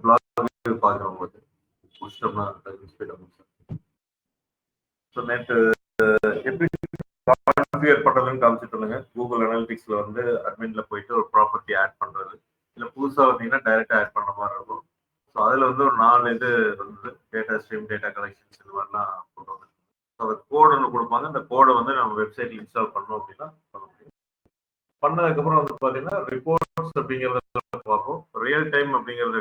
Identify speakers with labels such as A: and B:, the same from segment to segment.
A: Black பார்க்குறோம் போது முடிச்சிட்டோம்னா so நேற்று எப்படி கான்ஃபிகர் பண்றதுன்னு காமிச்சிட்டு இருந்தேங்க. கூகுள் அனாலிட்டிக்ஸ்ல வந்து அட்மின்ல போயிட்டு ஒரு ப்ராப்பர்ட்டி ஆட் பண்றது, இல்ல புதுசா வந்தீங்கன்னா டைரக்டா ஆட் பண்ற மாதிரி இருக்கும். ஸோ அதுல வந்து ஒரு 4 இது வந்து டேட்டா ஸ்ட்ரீம், டேட்டா கலெக்ஷன்ஸ் இது மாதிரிலாம் கொண்டு வந்து ஸோ கோட் ஒன்று கொடுப்பாங்க. அந்த கோடை வந்து நம்ம வெப்சைட்ல இன்ஸ்டால் பண்ணோம் அப்படின்னா பண்ண முடியும். பண்ணதுக்கப்புறம் வந்து பார்த்தீங்கன்னா ரிப்போர்ட்ஸ் அப்படிங்கிறத பார்ப்போம். ரியல் டைம் அப்படிங்கிறது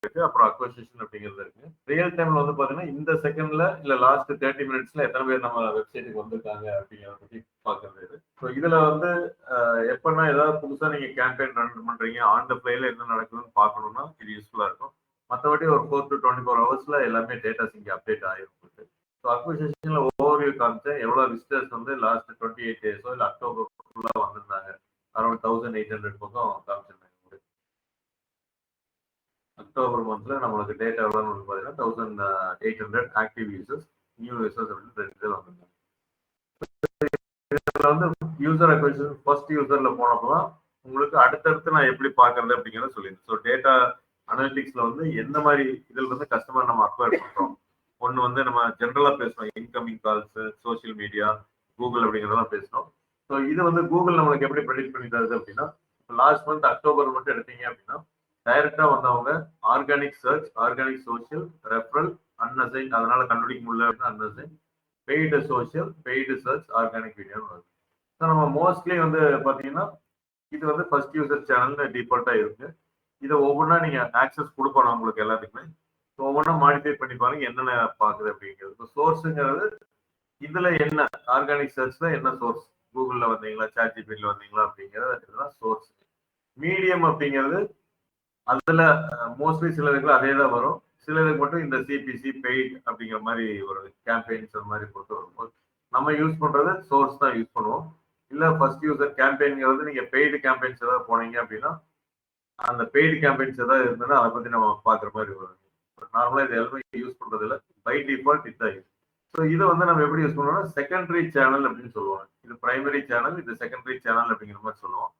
A: இருக்கு, அப்புறம் அக்வசிஷன் அப்படிங்கிறது இருக்கு. ரியல் டைம்ல வந்து பாத்தீங்கன்னா இந்த செகண்ட்ல இல்ல லாஸ்ட் 30 மினிட்ஸ்ல எத்தனை பேர் நம்ம வெப்சைட்டுக்கு வந்திருக்காங்க அப்படிங்கிறத பத்தி பாக்குறது இது. ஸோ இதுல வந்து எப்பன்னா ஏதாவது புதுசா நீங்க கேம்பெயின் ரன் பண்றீங்க, ஆன் த பிளேல என்ன நடக்குதுன்னு பார்க்கணும்னா இது யூஸ்ஃபுல்லா இருக்கும். மற்றபடி ஒரு 4 to 24 ஹவர்ஸ்ல எல்லாமே டேட்டாஸ் இங்க அப்டேட் ஆகிருக்கு. ஸோ அக்விசிஷன்ல ஓவர்வியூ காமிச்சேன், எவ்வளவு விசிட்டர்ஸ் வந்து லாஸ்ட் 28 டேஸோ இல்ல அக்டோபர் ஃபுல்லா வந்திருந்தாங்க. அரௌண்ட் 1800 பக்கம் காமிச்சிருந்தாங்க. அக்டோபர் மந்த்ல நம்மளுக்கு டேட்டா எவ்வளோன்னு வந்து பார்த்தீங்கன்னா 1800 ஆக்டிவ் யூசர்ஸ், நியூ யூசர்ஸ் அப்படின்னு 2 பேர் வந்திருந்தாங்க. இதில் வந்து யூசர் அக்விசிஷன் ஃபர்ஸ்ட் யூசர்ல போனப்போ தான் உங்களுக்கு அடுத்தடுத்து நான் எப்படி பார்க்கறது அப்படிங்கிறத சொல்லியிருந்தேன். ஸோ டேட்டா அனாலிட்டிக்ஸ்ல வந்து எந்த மாதிரி இதில் இருந்து கஸ்டமர் நம்ம அக்வயர் பண்றோம். ஒன்று வந்து நம்ம ஜென்ரலா பேசணும், incoming calls, social media, Google அப்படிங்கிறதெல்லாம் பேசணும். ஸோ இது வந்து கூகுள் நம்மளுக்கு எப்படி ப்ரெடிக்ட் பண்ணி தருது அப்படின்னா, லாஸ்ட் மந்த் அக்டோபர் மட்டும் எடுத்தீங்க அப்படின்னா டைரக்டா வந்தவங்க organic search, organic social, referral, unassigned, அதனால கண்டுபிடிக்க முடியல unassigned, paid social, paid search, organic video வருது. ஸோ நம்ம மோஸ்ட்லி வந்து பார்த்தீங்கன்னா இது வந்து ஃபர்ஸ்ட் யூசர் சேனல் டிஃபால்ட்டா இருக்கு. இதை ஒவ்வொன்றா நீங்க ஆக்சஸ் கொடுக்கணும் உங்களுக்கு எல்லாத்துக்குமே. ஒவ்வொன்றா மாடிஃபை பண்ணி பாருங்க என்னென்ன பாக்குது அப்படிங்கிறது. இப்போ சோர்ஸுங்கிறது இதுல என்ன ஆர்கானிக் சர்ச்ல என்ன சோர்ஸ், கூகுள்ல வந்தீங்களா, சாட் ஜிபிடில வந்தீங்களா அப்படிங்கிறது சோர்ஸ். மீடியம் அப்படிங்கிறது அதுல மோஸ்ட்லி சிலருக்கு அதே தான் வரும், சிலருக்கு மட்டும் இந்த சிபிசி பெய்ட் அப்படிங்கிற மாதிரி ஒரு கேம்பெயின்ஸ் அந்த மாதிரி போட்டு வரும்போது நம்ம யூஸ் பண்றது சோர்ஸ் தான் யூஸ் பண்ணுவோம். இல்ல ஃபர்ஸ்ட் யூசர் கேம்பெயின்ங்கிறது நீங்க பெய்டு கேம்பெயின்ஸ் ஏதாவது போனீங்க அப்படின்னா அந்த பெய்டு கேம்பெயின்ஸ் ஏதாவது இருந்ததுன்னா அதை பத்தி நம்ம பாக்குற மாதிரி வரும். நார்மலா இது எல்லாமே யூஸ் பண்றது இல்லை, பை டிஃபால்ட் இதுதான் யூஸ். ஸோ இதை வந்து நம்ம எப்படி யூஸ் பண்ணுவோம்னா செகண்டரி சேனல் அப்படின்னு சொல்லுவாங்க. இது பிரைமரி சேனல், இது செகண்டரி சேனல் அப்படிங்கிற மாதிரி சொல்லுவோம்.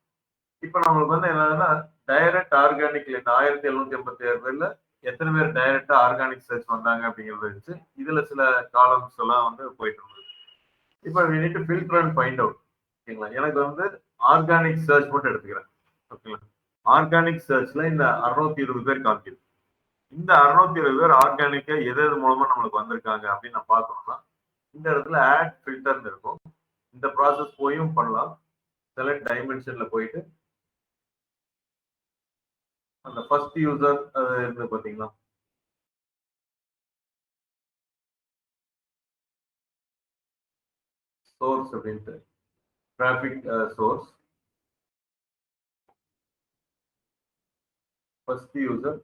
A: இப்ப நம்மளுக்கு வந்து என்னன்னா டைரக்ட் ஆர்கானிக்ல இந்த 1786 பேர்ல எத்தனை பேர் டைரக்டா ஆர்கானிக் சர்ச் வந்தாங்க அப்படிங்கறத வச்சு இதுல சில காலம்ஸ் எல்லாம் வந்து போயிட்டு இருந்தது. இப்ப we need to filter and find out. ஓகேங்களா, எனக்கு வந்து ஆர்கானிக் சர்ச் மட்டும் எடுத்துக்கிறேன். ஓகேங்களா, ஆர்கானிக் சர்ச்ல இந்த 620 பேர் காமிக்குது. இந்த 620 பேர் ஆர்கானிக்கா எது மூலமா நம்மளுக்கு வந்திருக்காங்க அப்படின்னு நான் பார்க்கணும்னா இந்த இடத்துல ஆட் ஃபில்டர் இருக்கும். இந்த ப்ராசஸ் போயும் பண்ணலாம். செலக்ட் டைமென்ஷன்ல போயிட்டு அந்த ஃபர்ஸ்ட் யூசர் அது இருந்து பாத்தீங்களா, சோர்ஸ் அப்படின்ட்டு traffic source, first user,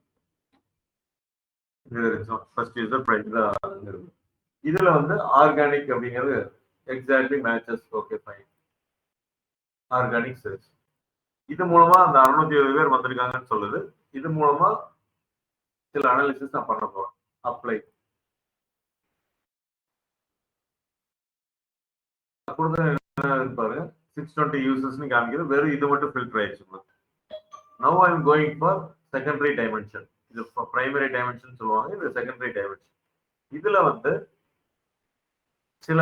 A: first user price தான் இருக்கு. இதுல வந்து ஆர்கானிக் அப்படிங்கிறது exactly matches. Okay fine, organic search இது மூலமா அந்த 620 பேர் வந்திருக்காங்கன்னு சொல்லுது. இது மூலமா சில அனாலிசிஸ் நான் பண்ண போறேன். அப்ளை பாருங்க, 620 யூசர்ஸ் காமிக்கிறது. வெறும் இது மட்டும் ஃபில்டர் ஆயிடுச்சு. Now I am going for secondary dimension. இது பிரைமரி டைமென்ஷன் சொல்லுவாங்க, இது செகண்டரி டைமென்ஷன். இதுல வந்து சில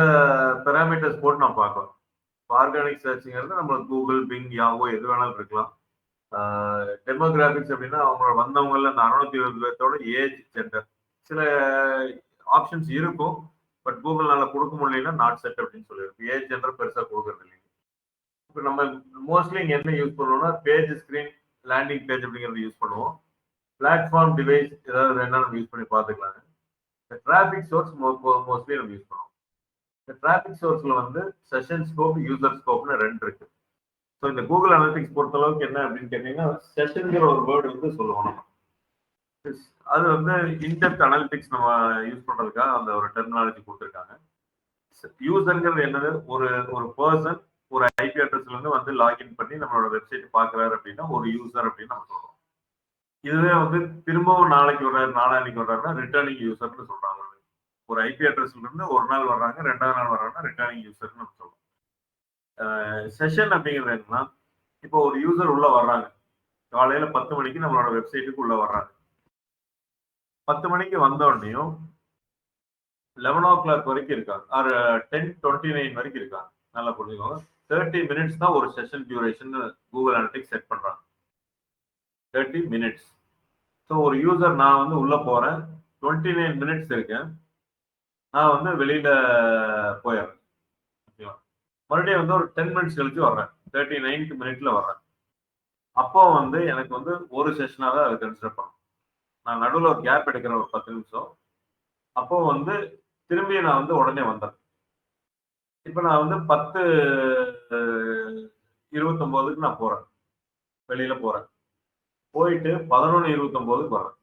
A: பேராமீட்டர்ஸ் போட்டு நான் பார்க்கலாம். ஆர்கானிக் சர்ச்ங்கிறது நம்ம கூகுள், பிங், யாவோ எது வேணாலும் இருக்கலாம். டெமோகிராபிக்ஸ் அப்படின்னா அவங்க வந்தவங்கள அந்த 620 பேர்த்தோட ஏஜ், ஜெண்டர், சில ஆப்ஷன்ஸ் இருக்கும். பட் கூகுள்னால கொடுக்க முடியலன்னா நாட் செட் அப்படின்னு சொல்லியிருக்கு. ஏஜ், ஜெண்டர் பெருசா கொடுக்கறது இல்லைங்க. இப்போ நம்ம மோஸ்ட்லி இங்க என்ன யூஸ் பண்ணுவோம்னா பேஜ், ஸ்கிரீன், லேண்டிங் பேஜ் அப்படிங்கிறது யூஸ் பண்ணுவோம். பிளாட்ஃபார்ம், டிவைஸ் ஏதாவது வேணா நம்ம யூஸ் பண்ணி பார்த்துக்கலாங்க. இந்த டிராபிக் சோர்ஸ் மோஸ்ட்லி நம்ம யூஸ் பண்ணுவோம். இந்த டிராபிக் சோர்ஸ்ல வந்து செஷன் ஸ்கோப், யூசர் ஸ்கோப்னு 2 இருக்கு. ஸோ இந்த கூகுள் அனாலிட்டிக்ஸ் பொறுத்த அளவுக்கு என்ன அப்படின்னு கேட்டீங்கன்னா செஷன்ங்கிற ஒரு வேர்டு வந்து சொல்லுவோம். அது வந்து இன்டெப்த் அனாலிட்டிக்ஸ் நம்ம யூஸ் பண்றதுக்காக அந்த ஒரு டெர்மினாலஜி கொடுத்துருக்காங்க. யூசர்ங்கிறது என்னது, ஒரு ஒரு பர்சன் ஒரு ஐபி அட்ரஸ்ல இருந்து வந்து லாகின் பண்ணி நம்மளோட வெப்சைட் பாக்குறாரு அப்படின்னா ஒரு யூசர் அப்படின்னு நம்ம சொல்றோம். இதுவே வந்து திரும்பவும் நாளைக்கு வர்றாரு, நாளான்னைக்கு வர்றாருன்னா ரிட்டர்னிங் யூசர்னு சொல்றாங்க. ஒரு ஐபி அட்ரஸ்ல இருந்து ஒரு நாள் வர்றாங்க, 2வது நாள் வர்றாங்கன்னா ரிட்டர்னிங் யூசர்னு நம்ம சொல்றோம். செஷன் அப்படிங்கிறது என்னன்னா, இப்போ ஒரு யூசர் உள்ள வர்றாங்க, காலையில 10 மணிக்கு நம்மளோட வெப்சைட்டுக்கு உள்ள வர்றாங்க. 10 மணிக்கு வந்தோடனையும் 11 o'clock வரைக்கும் இருக்காங்க, ஆர் 10:29 வரைக்கும் இருக்காங்க. நல்லா புரிஞ்சுக்கோங்க. 30 minutes தான் ஒரு session duration Google analytics set பண்றாங்க. 30 minutes. ஸோ ஒரு யூசர் நான் வந்து உள்ள போறேன், 29 minutes இருக்கேன், நான் வந்து வெளியில போயிடுறேன். ஓகேவா? மறுபடியும் வந்து ஒரு 10 minutes கழிச்சு வர்றேன், 39th minute வர்றேன். அப்போ வந்து எனக்கு வந்து ஒரு செஷனா தான் அதை கன்சிடர் பண்ணும். நான் நடுவில் ஒரு கேப் எடுக்கிறேன் ஒரு 10 நிமிஷம். அப்போ வந்து திரும்பி நான் வந்து உடனே வந்தேன். இப்போ நான் வந்து 10:29க்கு நான் போறேன், வெளியில போறேன். போயிட்டு 11:29க்கு வரேன்,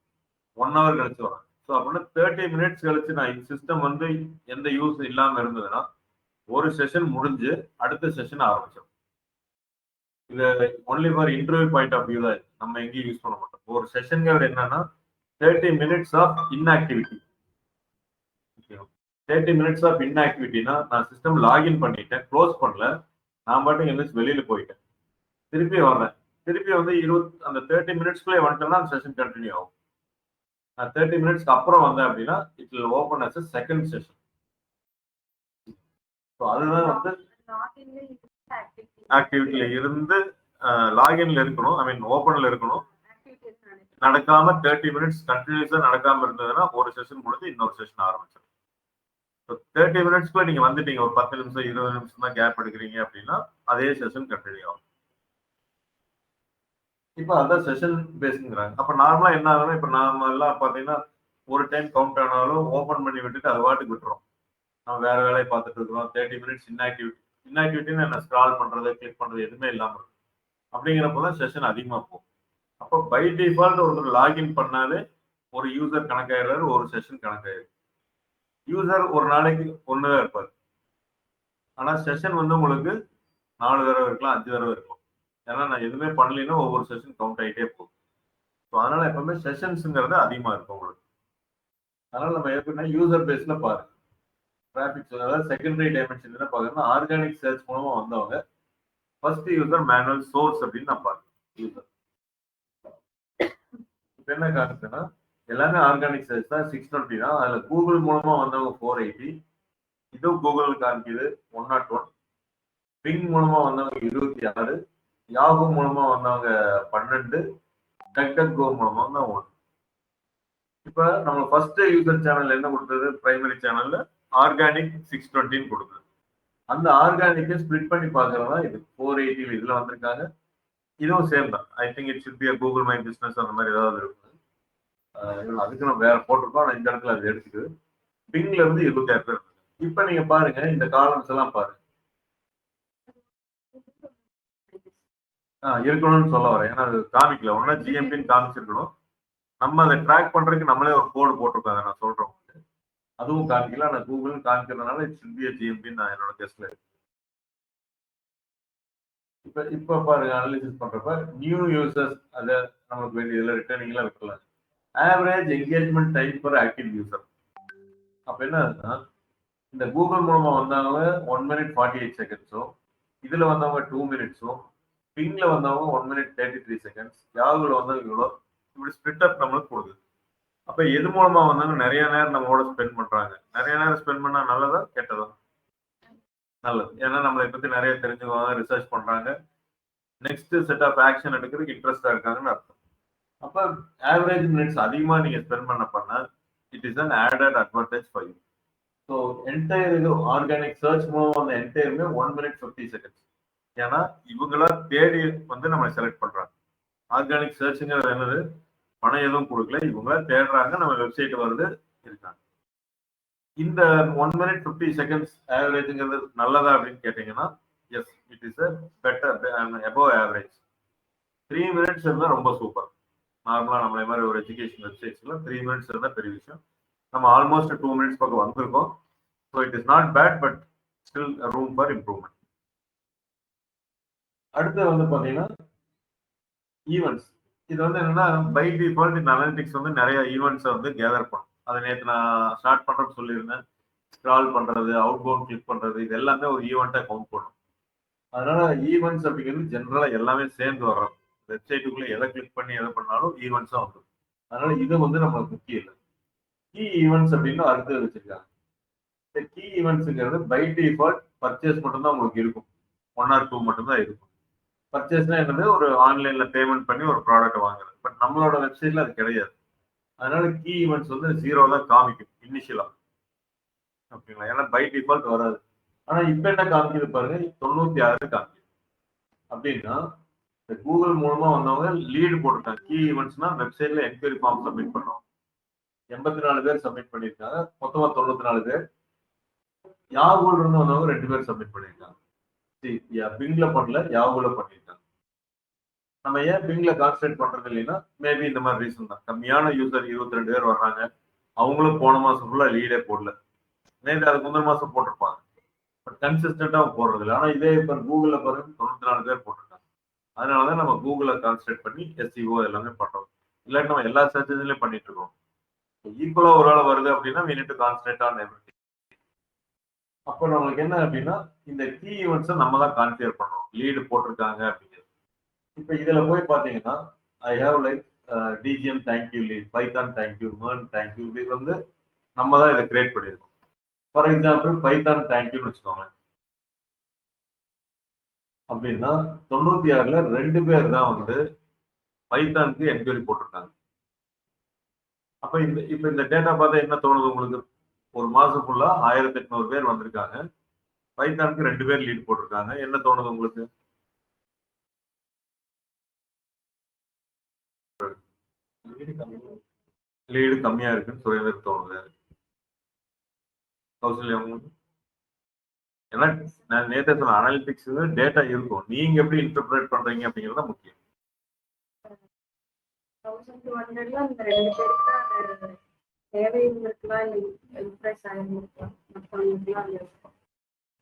A: 1 hour கழிச்சு வரேன். ஸோ அப்படின்னா 30 minutes கழிச்சு நான் சிஸ்டம் வந்து எந்த யூஸ் இல்லாம இருந்ததுன்னா ஒரு செஷன் முடிஞ்சு அடுத்த செஷன் ஆரம்பிச்சோம். இது only for interview point of view தான், நம்ம எங்கேயும் யூஸ் பண்ண மாட்டோம். ஒரு செஷன்ங்கிறது என்னன்னா 30 minutes of inactivity. 30 minutes of இன்ஆக்டிவிட்டினா நான் சிஸ்டம் லாகின் பண்ணிட்டேன், க்ளோஸ் பண்ணல, நான் பாட்டுக்கு எந்திரிச்சு வெளியில போயிட்டேன், திருப்பி வர்றேன். திருப்பி வந்து அந்த 30 minutesக்குள்ளே வந்துட்டேன்னா அந்த செஷன் கண்டினியூ ஆகும். நான் 30 minutesக்கு அப்புறம் வந்தேன் அப்படின்னா it will open as second session. So அதுதான் வந்து ஆக்டிவிட்டியில இருந்து லாகின்ல இருக்கணும், ஐ மீன் ஓப்பன்ல இருக்கணும். நடக்காம 30 minutes கண்டினியூஸா நடக்காம இருந்ததுன்னா ஒரு செஷன் முடிஞ்சு இன்னொரு செஷன் ஆரம்பிச்சிடும். 30 minutesக்குள்ள நீங்க வந்துட்டீங்க, ஒரு 10 நிமிஷம் 20 நிமிஷம் தான் கேப் எடுக்கிறீங்க அப்படின்னா அதே செஷன் கண்டினியூ ஆகும். இப்போ அதான் செஷன் பேஸ்ங்கிறாங்க. அப்ப நார்மலா என்ன ஆகுதுன்னா, இப்ப நாம எல்லாம் பாத்தீங்கன்னா ஒரு டைம் கவுண்ட் ஆனாலும் ஓபன் பண்ணி விட்டுட்டு அது வாட்டுக்கு விட்டுறோம், நம்ம வேற வேலையை பார்த்துட்டு இருக்கிறோம். 30 minutes இன்ஆக்டிவிட்டின்னு என்ன, ஸ்க்ரால் பண்றது கிளிக் பண்றது எதுவுமே இல்லாம இருக்கும். அப்படிங்கிறப்பதான் செஷன் அதிகமா போகும். அப்போ பை டிஃபால்ட் ஒருத்தர் லாகின் பண்ணாலே ஒரு யூசர் கணக்காயிடுறாரு, ஒரு செஷன் கணக்காயிரு. யூசர் ஒரு நாளைக்கு ஒண்ணுதான் இருப்பாரு, ஆனா செஷன் வந்து உங்களுக்கு 4 தடவை இருக்கலாம், 5 தடவை இருக்கலாம். ஏன்னா நான் எதுவுமே பண்ணலைன்னா ஒவ்வொரு செஷன் கவுண்ட் ஆகிட்டே போகும். ஸோ அதனால எப்பவுமே செஷன்ஸுங்கிறது அதிகமா இருக்கும் உங்களுக்கு. அதனால நம்ம எப்படின்னா யூசர் பேஸ்ல பாரு, டிராபிக், அதாவது செகண்டரி டைமென்ஷன் என்ன பாக்குறோம்னா ஆர்கானிக் சர்ச் மூலமா வந்தவங்க ஃபர்ஸ்ட் யூசர் மேனுவல் சோர்ஸ் அப்படின்னு நான் பார்க்கிறேன். யூசர் இப்போ என்ன காரணத்துனா எல்லாமே ஆர்கானிக் சர்ச் தான், 620 தான். அதுல கூகுள் மூலமா வந்தவங்க 480, இதுவும் கூகுள் காமிக்குது 101, பிங் மூலமா வந்தவங்க 26, யாஹூ மூலமா வந்தவங்க 12, டக்டக்கோ மூலமா தான் 1. இப்ப நம்ம ஃபர்ஸ்ட் யூசர் சேனல் என்ன கொடுத்தது, பிரைமரி சேனல்ல ஆர்கானிக் 620 கொடுத்தது. அந்த ஆர்கானிக்கை ஸ்பிளிட் பண்ணி பாக்குறதா இது 480 இதுல வந்திருக்காங்க. இதுவும் சேம் தான். I think it should P Google my business அந்த மாதிரி ஏதாவது இருக்கும். அதுக்கு நம்ம வேற போட்டிருக்கோம், ஆனா இந்த இடத்துல அது எடுத்துக்குது. பிங்ல இருந்து 26 பேர். இப்ப நீங்க பாருங்க இந்த காலம்ஸ் எல்லாம் பாருங்க, இருக்கணும்னு சொல்ல வரேன். ஏன்னா அது காமிக்கல, ஒன்னா ஜிஎம்பின்னு காமிச்சிருக்கணும். நம்ம அதை ட்ராக் பண்றதுக்கு நம்மளே ஒரு கோடு போட்டிருக்காங்க, நான் சொல்றேன். அதுவும் காமிக்கல, ஆனா கூகுள் காமிக்கிறதுனால இட் ஷுட் பி ஜிஎம்பி நான் என்னோட கெஸ்ட்ல இருக்கு. இப்ப பாருங்க அனாலிசிஸ் பண்றப்ப நியூ யூசர்ஸ் அதை நமக்கு வேண்டியதுல ரிட்டர்னிங்லாம் வைக்கலாம். Average engagement time for active user. அப்ப என்ன ஆகுதுன்னா இந்த கூகுள் மூலமா வந்தவங்க 1 minute 48 seconds, இதுல வந்தவங்க 2 minutes, பிங்ல வந்தவங்க 1 minute 33 seconds, யாகுல வந்தவங்க இவ்வளோ, இப்படி ஸ்பிளிட் அப் நம்மளுக்கு கொடுக்குது. அப்ப எது மூலமா வந்தாங்க நிறைய நேரம் நம்மளோட ஸ்பெண்ட் பண்றாங்க. நிறைய நேரம் ஸ்பெண்ட் பண்ணா நல்லதா கெட்டதா? நல்லது. ஏன்னா நம்மளை பத்தி நிறைய தெரிஞ்சுக்குவாங்க, ரிசர்ச் பண்றாங்க, நெக்ஸ்ட் செட் ஆஃப் ஆக்ஷன் எடுக்கிறதுக்கு இன்ட்ரெஸ்டா இருக்காங்கன்னு அர்த்தம். அப்ப ஆவரேஜ் மினிட்ஸ் அதிகமா நீங்க ஸ்பெண்ட் பண்ண it is an added advantage for you. So entire இது ஆர்கானிக் சர்ச் மூலம் அந்த என்டையருமே 1 minute 50 seconds. ஏன்னா இவங்களா தேடி வந்து நம்ம செலக்ட் பண்றாங்க. ஆர்கானிக் சர்ச்சுங்கிறது என்னது, பணம் எதுவும் கொடுக்கல, இவங்களா தேடுறாங்க, நம்ம வெப்சைட் வருது இருக்காங்க. இந்த 1 minute 50 seconds ஆவரேஜ்ங்கிறது நல்லதா அப்படின்னு கேட்டீங்கன்னா yes, it is a better above average. 3 minutes இருந்தா ரொம்ப சூப்பர். நார்மலா நம்மளே மாதிரி ஒரு எஜுகேஷன் வெப்சைட்ஸ்ல 3 minutes இருந்தா பெரிய விஷயம். நம்ம ஆல்மோஸ்ட் 2 minutes பக்கம் வந்திருக்கோம். So it is not bad, but still room for improvement. அடுத்து வந்து பாத்தீங்கன்னா ஈவெண்ட்ஸ். இது வந்து என்னன்னா பை டிஃபால்ட் இந்த அனலிட்டிக்ஸ் வந்து நிறைய ஈவெண்ட்ஸை வந்து கேதர் பண்ணும். அதை நேற்று நான் ஸ்டார்ட் பண்றேன்னு சொல்லியிருந்தேன். ஸ்க்ரால் பண்றது, அவுட் பவுண்ட் கிளிக் பண்றது, இது எல்லாமே ஒரு ஈவெண்ட்டா கவுண்ட் பண்ணும். அதனால ஈவெண்ட்ஸ் அப்படிங்கிறது ஜென்ரலா எல்லாமே சேர்ந்து வர்றோம். வெப்சைட்டுக்குள்ள எதை கிளிக் பண்ணி எதை பண்ணாலும் ஈவெண்ட்ஸா வந்துடும். அதனால இது வந்து நம்மளுக்கு முக்கியம் இல்லை. கீ ஈவெண்ட்ஸ் அப்படின்னு அடுத்து வச்சிருக்காங்க. இந்த கீ ஈவெண்ட்ஸுங்கிறது பை டிஃபால்ட் பர்ச்சேஸ் மட்டும்தான் உங்களுக்கு இருக்கும். 1 or 2 மட்டும்தான் இருக்கும். பர்ச்சேஸ்னா என்னது, ஒரு ஆன்லைன்ல பேமெண்ட் பண்ணி ஒரு ப்ராடக்ட் வாங்குறது. பட் நம்மளோட வெப்சைட்ல அது கிடையாது. அதனால கீ ஈவெண்ட்ஸ் வந்து 0 தான் காமிக்கும் இனிஷியலா. ஓகேங்களா? ஏன்னா பை டிஃபால்ட் வராது. ஆனா இப்ப என்ன காமிக்குது பாருங்க, 96 காமிக்குது. அப்படின்னா இந்த கூகுள் மூலமா வந்தவங்க லீடு போட்டிருக்காங்க. கீ ஈவெண்ட்ஸ்னா வெப்சைட்ல என்கொயரி ஃபார்ம் சப்மிட் பண்ணோம். 84 பேர் சப்மிட் பண்ணியிருக்காங்க. மொத்தமா 94 பேர். யாகூல இருந்து வந்தவங்க 2 பேர் சப்மிட் பண்ணியிருக்காங்க. பிங்ல பண்ணல, யாகூல பண்ணியிருக்காங்க. நம்ம ஏன் பிங்ல கான்சன்ட்ரேட் பண்றது இல்லைன்னா, மேபி இந்த மாதிரி ரீசன் தான். கம்மியான யூசர் 22 பேர் வர்றாங்க. அவங்களும் போன மாசம் ஃபுல்லா லீடே போடல. மேபி அதுக்கு முந்தின மாசம் போட்டிருப்பாங்க. பட் கன்சிஸ்டன்டா போடுறது இல்லை. ஆனா இதே இப்ப கூகுள்ல பாருங்க 94 பேர் போட்டிருக்காங்க. அதனாலதான் நம்ம கூகுள கான்சன்ட்ரேட் பண்ணி எஸ்இஓ எல்லாமே பண்றோம். இல்லாட்டி நம்ம எல்லா சர்ச் இன்ஜின்லயும் பண்ணிட்டு இருக்கோம். ஈக்குவலா ஒரு ஆள் வருது அப்படின்னா we need to concentrate on everything. அப்போ நம்மளுக்கு என்ன அப்படின்னா, இந்த கீ ஈவெண்ட்ஸை நம்ம தான் கான்ஃபிகர் பண்றோம். லீடு போட்டிருக்காங்க அப்படிங்கிறது. இப்போ இதுல போய் பாத்தீங்கன்னா I have like DGM thank you lead, Python thank you, MERN thank you, இது வந்து நம்ம தான் இதை கிரியேட் பண்ணியிருக்கோம். ஃபார் எக்ஸாம்பிள் பைத்தான் தேங்க்யூன்னு வச்சுக்கோங்க. அப்படின்னா 96ல 2 பேர் தான் வந்து பைத்தானுக்கு என்கொயரி போட்டிருக்காங்க. அப்ப இந்த டேட்டா பார்த்தா என்ன தோணுது உங்களுக்கு? ஒரு மாசம் ஃபுல்லா 1800 பேர் வந்திருக்காங்க. பைத்தானுக்கு 2 பேர் லீட் போட்டிருக்காங்க. என்ன தோணுது உங்களுக்கு? லீடு கம்மியா இருக்குன்னு சுரேந்தர் தோணுது. கௌசல்யா உங்களுக்கு? ஏன்னா நான் நேற்று சொன்ன அனாலிட்டிக்ஸ் டேட்டா இருக்கும். நீங்க எப்படி இன்டர்பிரேட் பண்றீங்க அப்படிங்கிறது தான் முக்கியம்.
B: 1200ல அந்த 2 பேருக்கு அது தேவை இருந்திருக்கலாம், இம்ப்ரெஸ் ஆயிருந்திருக்கலாம். மற்றவங்களுக்குலாம் இருக்கும்.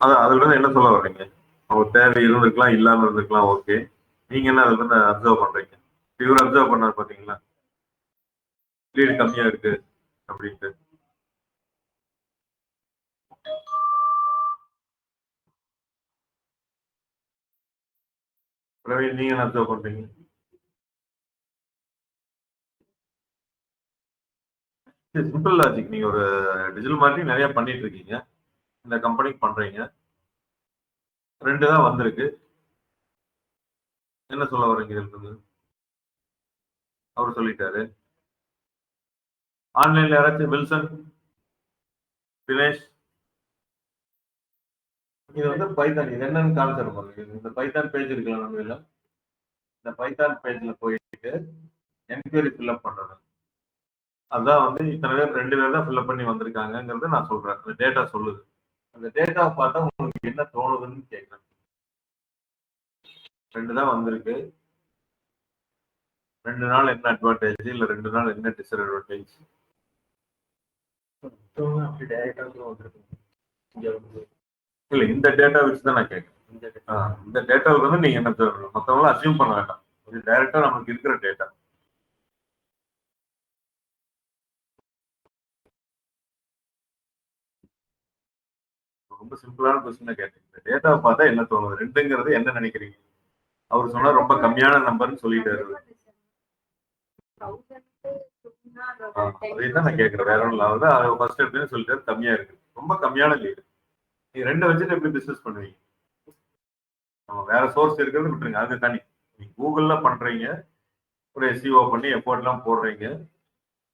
A: அதான் அதுல இருந்து என்ன சொல்ல வர்றீங்க? அவங்க தேவை இருந்திருக்கலாம், இல்லாம இருந்திருக்கலாம். ஓகே, நீங்க என்ன அதுல இருந்து அப்சர்வ் பண்றீங்க? இவர் அப்சர்வ் பண்ணாரு பாத்தீங்களா, லீடு கம்மியா இருக்கு அப்படின்ட்டு. பிரவீன், நீங்க என்ன அப்சர்வ் பண்றீங்க? Simple logic. நீங்க ஒரு டிஜிட்டல் மார்க்கெட்டிங் நிறைய பண்ணிட்டு இருக்கீங்க, இந்த கம்பெனிக்கு பண்றீங்க, 2 தான் வந்திருக்கு. என்ன சொல்ல வர்றீங்க இதுல இருந்து? அவர் சொல்லிட்டாரு. ஆன்லைன்ல யாராச்சும் வில்சன், தினேஷ், இது வந்து பைத்தான், இது என்னன்னு காமிச்சிட பாருங்க. இந்த பைத்தான் பேஜ் இருக்கலாம் நம்ம இதுல. இந்த பைத்தான் பேஜ்ல போயிட்டு என்கொயரி ஃபில்அப் பண்றது. அதான் வந்து இத்தனை பேர் 2 பேர் தான் ஃபில்அப் பண்ணி வந்திருக்காங்கிறத நான் சொல்றேன். அந்த டேட்டா சொல்லுது. அந்த டேட்டா பார்த்தா உங்களுக்கு என்ன தோணுதுன்னு கேட்கிறேன். 2 தான் வந்திருக்கு. 2 நாள் என்ன அட்வான்டேஜ், இல்ல 2 நாள் என்ன டிஸ்அட்வான்டேஜ்? இல்ல, இந்த டேட்டா வச்சு தான் நான் கேட்கிறேன். இந்த டேட்டாவில் வந்து நீங்க என்ன சொல்லணும்? மற்றவங்களும் அசியூம் பண்ண வேண்டாம். இது டைரக்டா நமக்கு இருக்கிற டேட்டா. ரொம்ப சிம்பிளான கொஸ்டின் கேட்டீங்க. இந்த டேட்டாவை பார்த்தா என்ன தோணுது? 2ங்கிறது என்ன நினைக்கிறீங்க? அவர் சொன்னா ரொம்ப கம்மியான நம்பர்னு சொல்லிட்டாரு. அதைதான் நான் கேட்கிறேன். வேற ஒன்றும் இல்லாத அது ஃபர்ஸ்ட் எடுத்து சொல்லிட்டாரு கம்மியா இருக்கு. ரொம்ப கம்மியான லீடு. நீங்க 2 வச்சுட்டு எப்படி பிசினஸ் பண்ணுவீங்க? நம்ம வேற சோர்ஸ் இருக்கிறது விட்டுருங்க, அது தனி. நீங்க கூகுள்ல பண்றீங்க, ஒரு எஸ்இஓ பண்ணி எஃபோர்ட் எல்லாம் போடுறீங்க,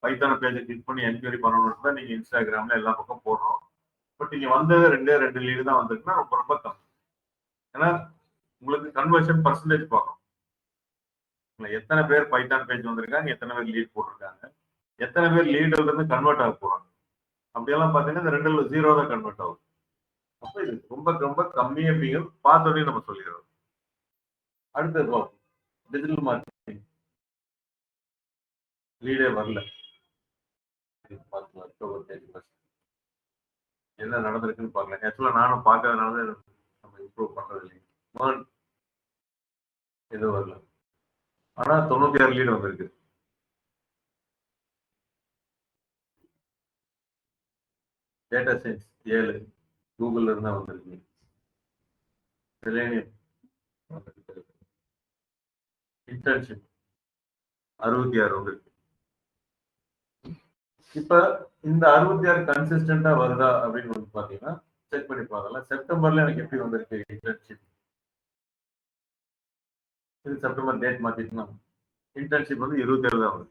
A: பைத்தான பேஜை கிளிக் பண்ணி என்கொயரி பண்ணணும்னு தான் நீங்க இன்ஸ்டாகிராம்ல எல்லா பக்கம் போடுறோம். பட் நீங்க வந்தது 2 லீடு தான் வந்திருக்குன்னா ரொம்ப ரொம்ப கம்மி. ஏன்னா உங்களுக்கு கன்வர்ஷன் பர்சன்டேஜ் பார்க்கணும். எத்தனை பேர் பைத்தான் பேஜ் வந்திருக்காங்க, எத்தனை பேர் லீட் போட்டிருக்காங்க, எத்தனை பேர் லீடுல இருந்து கன்வெர்ட் ஆக போறாங்க. அப்படியெல்லாம் பாத்தீங்கன்னா இந்த 2ல 0 தான் கன்வெர்ட் ஆகும். அப்ப இது ரொம்ப ரொம்ப கம்மி அப்படிங்கிறது பார்த்தோன்னே நம்ம சொல்லிடுறோம். அடுத்தது டிஜிட்டல் மார்க்கெட்டிங் லீடே வரல. என்ன நடந்திருக்குன்னு பாக்கலாம். ஆக்சுவலா நானும் பார்க்கறதுனால நம்ம இம்ப்ரூவ் பண்றது இல்லைங்க. எதுவும் வரல. ஆனா 96 லீடு வந்திருக்கு. டேட்டா சயின்ஸ் 7 கூகுள்ல இருந்தா வந்திருக்கு. செலேனியம் இன்டர்ன்ஷிப் 66 வந்திருக்கு. இப்ப இந்த 66 கன்சிஸ்டன்டா வருதா அப்படின்னு வந்து பாத்தீங்கன்னா செக் பண்ணி பார்க்கலாம். செப்டம்பர்ல எனக்கு எப்படி வந்திருக்கு இன்டர்ன்ஷிப்? இது செப்டம்பர் டேட் மாத்திட்டுனா இன்டர்ன்ஷிப் வந்து 27 தான் வருது.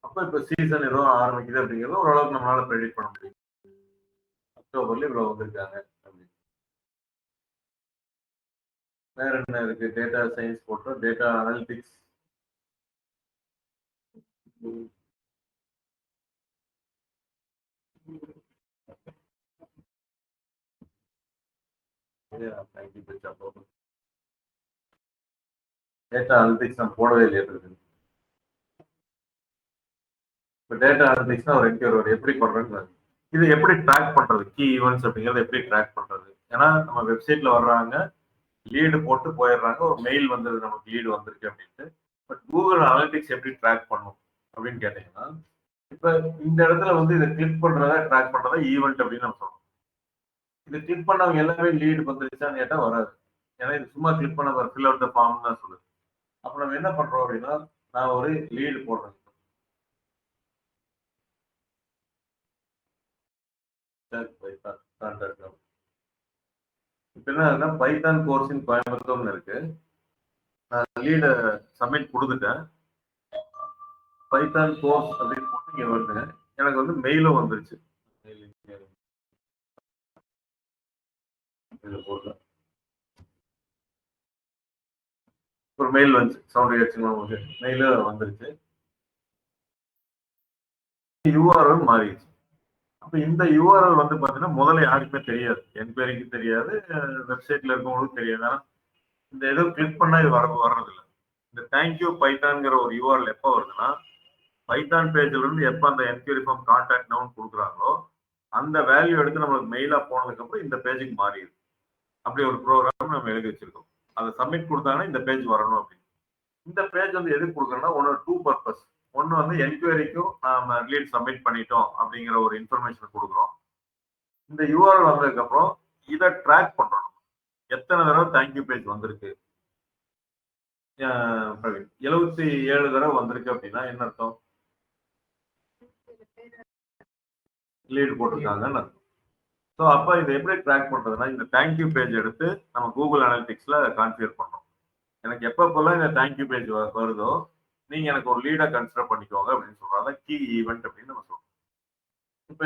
A: அப்ப இப்ப சீசன் ஏதோ ஆரம்பிக்குது அப்படிங்கிறது ஓரளவுக்கு நம்மளால ப்ரெடிக்ட் பண்ண முடியும். அக்டோபர்ல இவ்வளவு வந்திருக்காங்க அப்படின்னு. வேற என்ன இருக்கு? டேட்டா சயின்ஸ் போட்டோம், டேட்டா அனலிட்டிக்ஸ். டேட்டா அனலிட்டிக்ஸ் நான் போடவே இல்லையா? இப்போ டேட்டா அனலிட்டிக்ஸ்னா ஒரு என்கொயரி எப்படி பண்றது, இது எப்படி ட்ராக் பண்றது, கீ ஈவெண்ட்ஸ் அப்படிங்கறத எப்படி ட்ராக் பண்றது? ஏன்னா நம்ம வெப்சைட்ல வர்றாங்க, லீடு போட்டு போயிடுறாங்க, ஒரு மெயில் வந்தது நமக்கு லீடு வந்திருக்கு அப்படின்ட்டு. பட் கூகுள் அனலிட்டிக்ஸ் எப்படி ட்ராக் பண்ணும் அப்படின்னு கேட்டீங்கன்னா, இப்ப இந்த இடத்துல வந்து இதை கிளிக் பண்றதா ட்ராக் பண்றதா ஈவெண்ட் அப்படின்னு நம்ம சொல்றோம். இது கிளிக் பண்ணவங்க எல்லாமே லீடு வந்துருச்சான்னு கேட்டா வராது. ஏன்னா இது சும்மா கிளிக் பண்ண ஃபில் அவுட் த ஃபார்ம் தான் சொல்லுது. அப்ப நம்ம என்ன பண்றோம் அப்படின்னா, நான் ஒரு லீடு போடுறேன். இப்ப என்ன பைத்தான் கோர்ஸ் இன் கோயம்புத்தூர்னு இருக்கு. நான் லீட சப்மிட் கொடுத்துட்டேன். பைத்தான் கோர்ஸ் அப்படின்னு போட்டு இங்க வருது. எனக்கு வந்து மெயிலும் வந்துருச்சு. ஒரு மெயில் வந்துச்சு, சவுண்ட் கேட்சுங்களா உங்களுக்கு? மெயில வந்துருச்சு. யூஆர்எல் மாறிடுச்சு. அப்ப இந்த யூஆர்எல் வந்து பாத்தீங்கன்னா முதல்ல யாருக்குமே தெரியாது, என்கொயரிக்கு தெரியாது, வெப்சைட்ல இருக்கவங்களுக்கு தெரியாது. ஆனா இந்த ஏதோ கிளிக் பண்ணா இது வர்றது இல்லை. இந்த தேங்க்யூ பைத்தான்ங்கிற ஒரு யூஆர்எல் எப்போ வருதுன்னா, பைத்தான் பேஜ்ல இருந்து எப்ப அந்த என்கொயரி ஃபார்ம் கான்டாக்ட் நவுன் கொடுக்குறாங்களோ அந்த வேல்யூ எடுத்து நம்மளுக்கு மெயிலா போனதுக்கு அப்புறம் இந்த பேஜுக்கு மாறிடுது. அப்படி ஒரு ப்ரோக்ராம் நம்ம எழுதி வச்சிருக்கோம். அதை சப்மிட் கொடுத்தாங்கன்னா இந்த பேஜ் வரணும் அப்படின்னு. இந்த பேஜ் வந்து எதுக்கு கொடுக்குறோம்னா, ஒன்று டூ பர்பஸ். ஒன்று வந்து என்கொயரிக்கும் நாம லீட் சப்மிட் பண்ணிட்டோம் அப்படிங்கிற ஒரு இன்ஃபர்மேஷன் கொடுக்குறோம். இந்த யூஆர்எல் வந்ததுக்கு அப்புறம் இதை ட்ராக் பண்றோம். எத்தனை தடவை தேங்க்யூ பேஜ் வந்திருக்கு? 77 தடவை வந்திருக்கு அப்படின்னா என்ன அர்த்தம்? லீடு போட்டிருக்காங்கன்னு அர்த்தம். ஸோ அப்போ இதை எப்படி ட்ராக் பண்றதுன்னா, இந்த தேங்க்யூ பேஜ் எடுத்து நம்ம கூகுள் அனலிட்டிக்ஸ்ல கான்ஃபிகர் பண்றோம். எனக்கு எப்பப்பெல்லாம் இந்த தேங்க்யூ பேஜ் வருதோ நீங்க எனக்கு ஒரு லீடா கன்சிடர் பண்ணிக்கோங்க அப்படின்னு சொல்றாங்க. கீ ஈவெண்ட் அப்படின்னு நம்ம சொல்றோம். இப்போ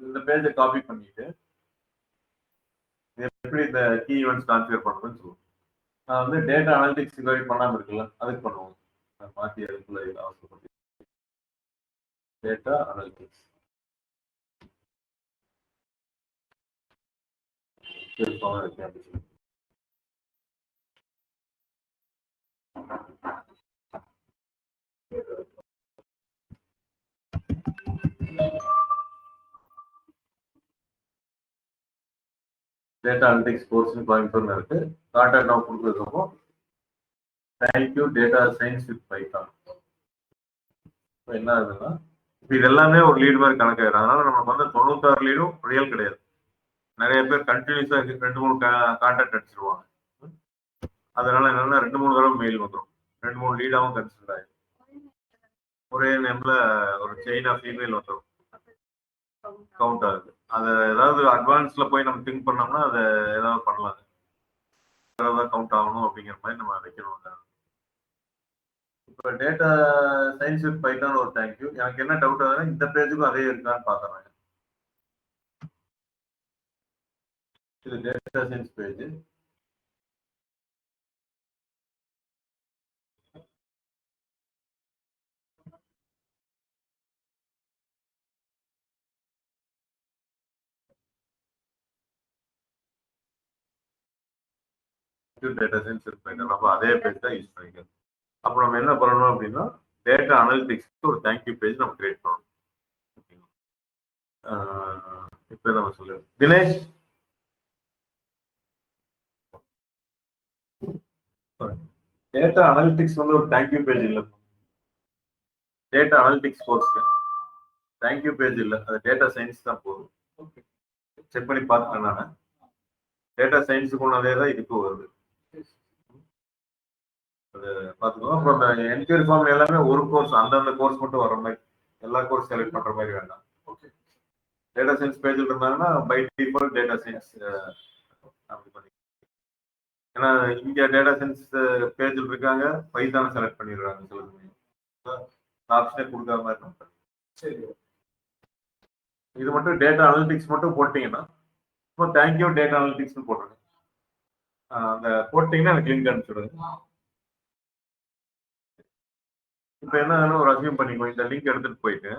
A: இந்த பேஜை காப்பி பண்ணிட்டு எப்படி இந்த கீ ஈவெண்ட்ஸ் கான்ஃபிகர் பண்றதுன்னு சொல்லுவோம். நான் வந்து டேட்டா அனலிட்டிக்ஸ் இது வரைக்கும் பண்ணாம இருக்குல்ல, அதுக்கு பண்ணுவோம். மாற்றி அதுக்குள்ள அவசரப்பட்டு data analytics data analytics course கோயம்புத்தூர்ல இருக்கு. கான்டாக்ட் நான் கொடுத்துருக்கோம். Thank you data science with Python. என்ன ஆகுதுன்னா, இப்போ இது எல்லாமே ஒரு லீடு மாதிரி கணக்காயிடும். அதனால நமக்கு வந்து 96 லீடும் ரியல் கிடையாது. நிறைய பேர் கண்டினியூஸா 2-3 கான்டாக்ட் அடிச்சிருவாங்க. அதனால என்னன்னா 2-3 தடவை மெயில் வந்துடும். 2-3 லீடாவும் கன்சிடர் ஆயிடும். ஒரே நேம்ல ஒரு செயின் ஆஃப் இமெயில் வந்துடும், கவுண்ட் ஆகுது. அதை ஏதாவது அட்வான்ஸ்ல போய் நம்ம திங்க் பண்ணோம்னா அதை ஏதாவது பண்ணலாம். ஏதாவது கவுண்ட் ஆகணும் அப்படிங்கிற மாதிரி நம்ம வைக்கணும். இப்போ டேட்டா சயின்ஸ் வித் பைத்தான் ஒரு தேங்க்யூ. எனக்கு என்ன டவுட் ஆகுதுன்னா, இந்த பேஜுக்கும் அதே இருக்கான்னு பார்க்குறேன். இது data science page. Data science with Python. அப்போ அதே பேஜ் தான் யூஸ் பண்ணிக்கிறோம். அப்போ நம்ம என்ன பண்ணணும் அப்படின்னா, டேட்டா அனலிட்டிக்ஸ்க்கு ஒரு தேங்க்யூ பேஜ் நம்ம கிரியேட் பண்ணணும். இப்போ நம்ம சொல்லுவோம். தினேஷ், டேட்டா அனலிட்டிக்ஸ் வந்து ஒரு தேங்க்யூ பேஜ் இல்லை. டேட்டா அனலிட்டிக்ஸ் கோர்ஸ்க்கு தேங்க்யூ பேஜ் இல்லை, அது டேட்டா சயின்ஸ் தான் போகுது. செக் பண்ணி பார்த்துட்டேன் நான். டேட்டா சயின்ஸுக்கு ஒன்றதே தான் இதுக்கு வருது. அது பார்த்துக்கோங்க. அப்புறம் இந்த என்கொயரி ஃபார்ம் எல்லாமே ஒரு கோர்ஸ், அந்தந்த கோர்ஸ் மட்டும் வர மாதிரி, எல்லா கோர்ஸ் செலக்ட் பண்ற மாதிரி வேண்டாம். டேட்டா சயின்ஸ் பேஜில் இருந்தாங்கன்னா பை டிஃபால்ட் டேட்டா சயின்ஸ் அப்படி பண்ணி. ஏன்னா இங்க டேட்டா சயின்ஸ் பேஜில் இருக்காங்க, பைத்தான செலக்ட் பண்ணிடுறாங்க சில சமயம். ஆப்ஷனே கொடுக்காம இருக்கும். சரி, இது மட்டும் டேட்டா அனலிட்டிக்ஸ் மட்டும் போட்டீங்கன்னா இப்போ தேங்க்யூ டேட்டா அனலிட்டிக்ஸ் போட்டுருங்க. அந்த போட்டீங்கன்னா எனக்கு லிங்க் அனுப்பிச்சுடுங்க. இப்போ என்ன ஒரு அசியூம் பண்ணிக்கோ, இந்த லிங்க் எடுத்துட்டு போயிட்டு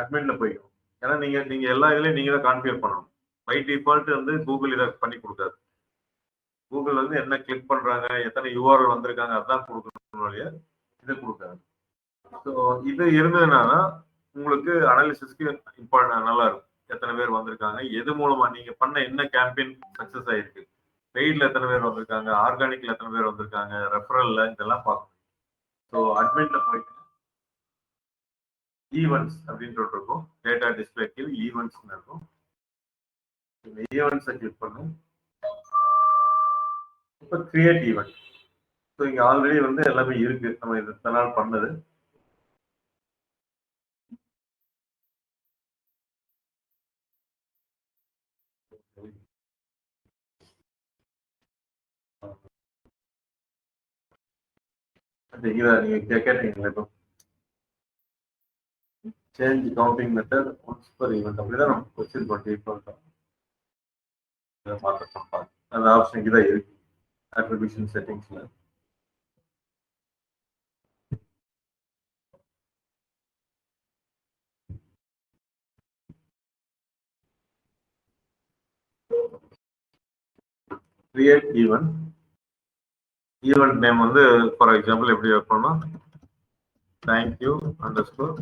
A: அட்மின்ல போய்க்கும். ஏன்னா நீங்க எல்லா இதுலயும் நீங்க தான் கான்ஃபிகர் பண்ணணும். பை டிஃபால்ட் வந்து கூகுள் இதை பண்ணி கொடுக்காது. கூகுள் வந்து என்ன கிளிக் பண்றாங்க, எத்தனை யூஆர்எல் வந்திருக்காங்க அதான் கொடுக்கணும், இதை கொடுக்காது. ஸோ இது இருந்ததுன்னா உங்களுக்கு அனாலிசிஸ்க்கு இம்பார்ட்டன் நல்லா இருக்கும். எத்தனை பேர் வந்திருக்காங்க, எது மூலமா நீங்க பண்ண என்ன கேம்பெயின் சக்சஸ் ஆயிருக்கு, பெய்ட்ல எத்தனை பேர் வந்திருக்காங்க, ஆர்கானிக்ல எத்தனை பேர் வந்திருக்காங்க, ரெஃபரல்ல இதெல்லாம் பார்க்கணும். ஸோ அட்மின்ல போயிட்டு ஈவெண்ட்ஸ் அப்படின்னு இருக்கும், டேட்டா டிஸ்பிளே கீழ் ஈவெண்ட்ஸ் இருக்கும். இந்த ஈவெண்ட்ஸை கிளிக் பண்ணு. இப்போ கிரியேட் ஈவெண்ட். ஸோ இங்க ஆல்ரெடி வந்து எல்லாமே இருக்கு, நம்ம இது நாள் பண்ணது. இதை நீங்க கேட்டீங்களா இப்போ change counting method once per event அப்படிதான் நம்ம கொஸ்டின் பண்ணி மாற்ற அந்த ஆப்ஷன் இங்கே தான் இருக்கு அட்ரிபியூஷன் செட்டிங்ஸ்ல. Create event. ஈவெண்ட் நேம் வந்து ஃபார் எக்ஸாம்பிள் எப்படி வைப்போம்னா thank you underscore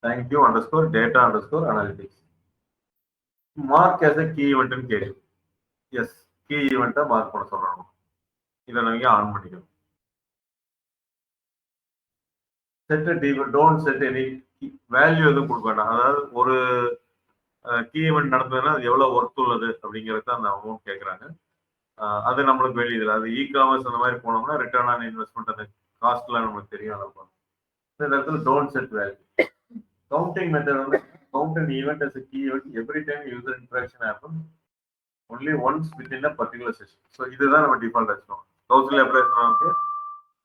A: thank you underscore data underscore analytics. Mark as a key ஈவெண்ட்னு கேட்கும். எஸ், கீ ஈவெண்ட்டை மார்க் பண்ண சொல்லணும். இதை நீங்க ஆன் பண்ணிக்கணும். Said don't set any value எதுவும் கொடுக்க வேண்டாம். அதாவது ஒரு கீ ஈவெண்ட் நடந்ததுன்னா அது எவ்வளவு ஒர்த் உள்ளது அப்படிங்கிறது அந்த அமௌண்ட் கேட்குறாங்க. அது நம்மளுக்கு வெளியில அது இ காமர்ஸ் அந்த மாதிரி போனோம்னா ரிட்டர்ன் ஆன் இன்வெஸ்ட்மெண்ட் அந்த காஸ்ட்லாம் நமக்கு தெரியும். இந்த இடத்துல don't set value. Counting method வந்து count an event as a key event every time user interaction happens only once within a particular session. So இதுதான் நம்ம டிஃபால்ட் வச்சுக்கோம். கௌசல்யா அப்ரேஷனுக்கு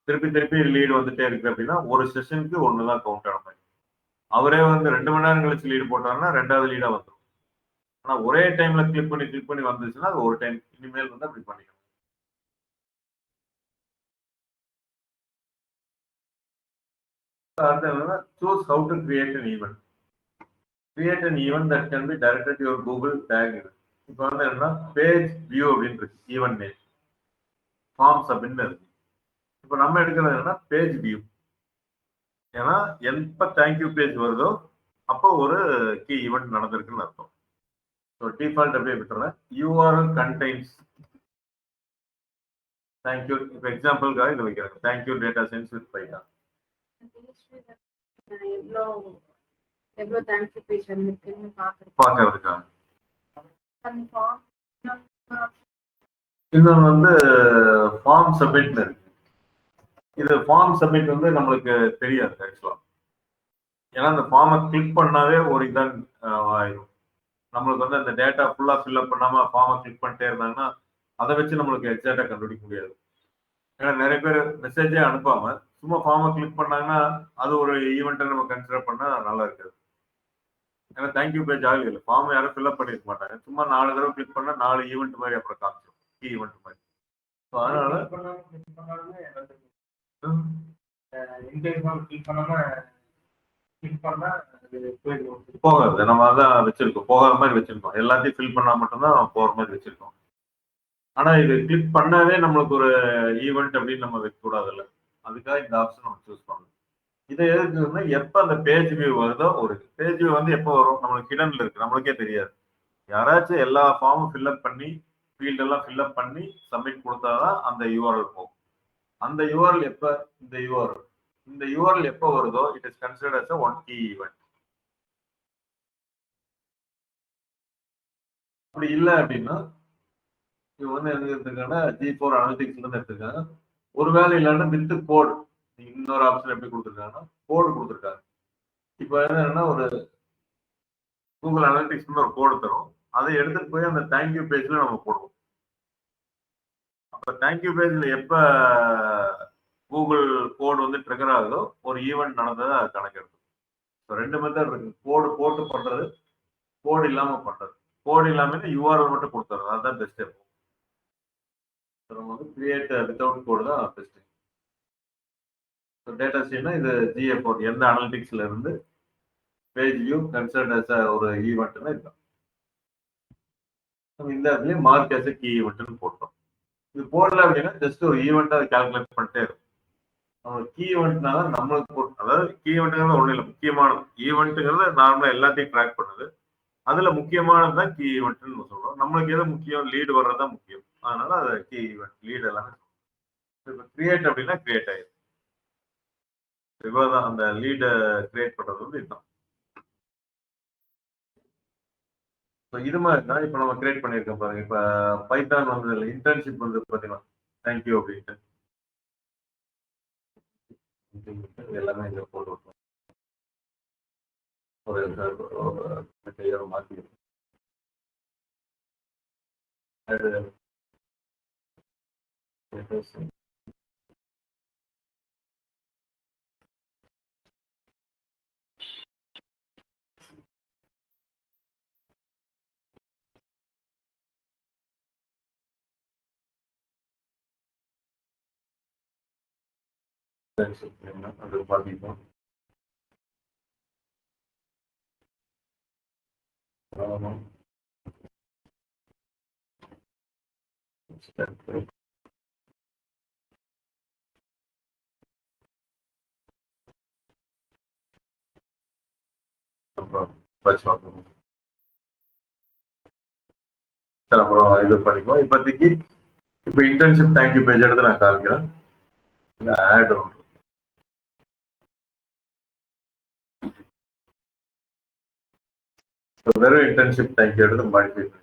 A: திருப்பி லீடு வந்துட்டே இருக்கு அப்படின்னா ஒரு செஷனுக்கு ஒன்று தான் கவுண்ட் ஆன மாதிரி. அவரே வந்து 2 மணி நேரம் கழிச்சு லீடு போட்டாருன்னா 2வது லீடா வந்துடும். ஆனா ஒரே டைம்ல கிளிக் பண்ணி வந்துச்சுன்னா அது ஒரு டைம். இனிமேல் வந்து அப்படி பண்ணிக்கணும். choose how to create an event. Create an event that can be directed to your Google tag. இப்போ வந்து என்ன பேஜ் வியூ அப்படின்னு இருக்கு, ஈவெண்ட் நேம் ஃபார்ம்ஸ் அப்படின்னு இருக்கு. இப்போ நம்ம எடுக்கிறது என்னன்னா பேஜ் வியூ. ஏன்னா எப்ப தேங்க்யூ பேஜ் வருதோ அப்போ ஒரு கீ ஈவெண்ட் நடந்திருக்குன்னு அர்த்தம். ஸோ டிஃபால்ட் அப்படியே விட்டுறேன். URL contains thank you. இப்போ எக்ஸாம்பிளுக்காக இது வைக்கிறாங்க, thank you data science with Python.
B: எவ்வளோ தேங்க்யூ பேஜ் வந்துருக்குன்னு
A: பார்க்கறதுக்காக. இன்னொன்று வந்து ஃபார்ம் சப்மிட்னு இருக்கு. இது ஃபார்ம் சப்மிட் வந்து நம்மளுக்கு தெரியாது ஆக்சுவலா. ஏன்னா அந்த ஃபார்மை கிளிக் பண்ணாவே ஒரு இதான் ஆயிடும். நம்மளுக்கு வந்து அந்த டேட்டா ஃபுல்லா ஃபில்அப் பண்ணாம ஃபார்மை கிளிக் பண்ணிட்டே இருந்தாங்கன்னா அதை வச்சு நம்மளுக்கு எக்ஸாக்டா கண்டுபிடிக்க முடியாது. ஏன்னா நிறைய பேர் மெசேஜே அனுப்பாம சும்மா ஃபார்மை கிளிக் பண்ணாங்கன்னா அது ஒரு ஈவெண்ட்டை நம்ம கன்சிடர் பண்ணா நல்லா இருக்காது. ஏன்னா தேங்க்யூ பேஜ் ஆகல இல்லை, ஃபார்ம் யாரும் ஃபில்அப் பண்ணிருக்க மாட்டாங்க. சும்மா 4 தடவை கிளிக் பண்ணா 4 ஈவெண்ட் மாதிரி அப்புறம் காமிச்சிடும், கீ ஈவெண்ட் மாதிரி. அதனால போகாது. நம்ம அதான் வச்சிருக்கோம், போகாத மாதிரி வச்சிருக்கோம். எல்லாத்தையும் ஃபில் பண்ணா மட்டும்தான் போற மாதிரி வச்சிருக்கோம். ஆனா இது கிளிக் பண்ணாவே நம்மளுக்கு ஒரு ஈவெண்ட் அப்படின்னு நம்ம வைக்க கூடாதுல்ல, அதுக்காக இந்த ஆப்ஷன் நம்ம சூஸ் பண்ணணும். இதை எதுக்குன்னா எப்ப அந்த பேஜ் வியூ வருதோ, ஒரு பேஜ் வியூ வந்து எப்போ வரும் நம்மளுக்கு ஹிடன்ல இருக்கு, நம்மளுக்கே தெரியாது. யாராச்சும் எல்லா ஃபார்மும் ஃபில்அப் பண்ணி ஃபீல்ட் எல்லாம் ஃபில்அப் பண்ணி சப்மிட் கொடுத்தாதான் அந்த யூஆர்எல் போகும். அந்த யூஆர்எல் எப்ப இந்த யூஆர்எல் எப்போ வருதோ it is considered as one key event. அப்படி இல்லை அப்படின்னா இவங்க வந்து எங்க எடுத்திருக்காங்கன்னா G4 அனலிட்டிக்ஸ்ல இருந்து எடுத்திருக்காங்க. ஒருவேளை இல்லைன்னா வித் கோட் இன்னொரு ஆப்ஷன் எப்படி கொடுத்துருக்காங்கன்னா கோடு கொடுத்துருக்காங்க. இப்போ என்னன்னா ஒரு கூகுள் அனலிட்டிக்ஸ் ஒரு கோடு தரும். அதை எடுத்துட்டு போய் அந்த தேங்க்யூ பேஜ்ல நம்ம போடுவோம். அப்ப தேங்க்யூ பேஜ்ல எப்ப கூகுள் கோடு வந்து ட்ரிகர் ஆகுதோ ஒரு ஈவெண்ட் நடந்ததை அது கணக்கெடுக்கும். ரெண்டு மெத்தட் இருக்கு. கோடு போட்டு பண்றது, கோடு இல்லாம பண்றது. கோடு இல்லாம யூஆர்எல் மட்டும் கொடுத்துறது, அதுதான் பெஸ்ட் இருக்கும். நம்ம வந்து கிரியேட் வித்தவுட் கோடு தான் பெஸ்ட். டேட்டா ஸ்ட்ரீம்னா இது GA4 எந்த அனலிட்டிக்ஸ்ல இருந்து பேஜ் வியூ கன்சிடர்ட் அஸ் ஒரு ஈவெண்ட்னா இதுதான். நம்ம இந்த இடத்துல மார்க் அஸ் கீ ஈவெண்ட்னு போட்டோம். இது போடல அப்படின்னா ஜஸ்ட் ஒரு ஈவெண்ட் அதை கால்குலேட் பண்ணிட்டே இருக்கும். கீ ஈவெண்ட்னால நம்மளுக்கு அதாவது கீ ஈவெண்ட்ங்கிறது ஒன்றும் இல்லை, முக்கியமானது. ஈவெண்ட்டுங்கிறது நார்மலா எல்லாத்தையும் ட்ராக் பண்ணுது. அதுல முக்கியமானது தான் கீ ஈவெண்ட்னு சொல்றோம். நம்மளுக்கு எது முக்கியம், லீடு வர்றதுதான் முக்கியம். அதனால அது கீ ஈவெண்ட், லீடு எல்லாமே. இப்போ கிரியேட் அப்படின்னா கிரியேட் ஆயிடும். இவ்வளவுதான். அந்த லீடை கிரியேட் பண்றது வந்து இதுதான். இது மாதிரி தான் இப்போ நம்ம கிரியேட் பண்ணியிருக்கோம் பாருங்க. இப்போ பைத்தான் வந்து இன்டர்ன்ஷிப் வந்து பார்த்தீங்கன்னா தேங்க்யூ அப்படின்ட்டு எல்லாமே இதில் போட்டு விட்டோம். ஒரு மாற்றி அது பார்த்தீங்கன்னா அப்புறம் இது பண்ணிக்குவோம். இப்போதைக்கு இப்போ இன்டர்ன்ஷிப் தேங்க்யூ பேஜ் எடுத்து நான் காமிக்கிறேன். ஆட் ஒன்று வெறும் இன்டர்ன்ஷிப் தேங்க்யூ எடுத்து மாடிஃபை பண்ணிக்குவோம்.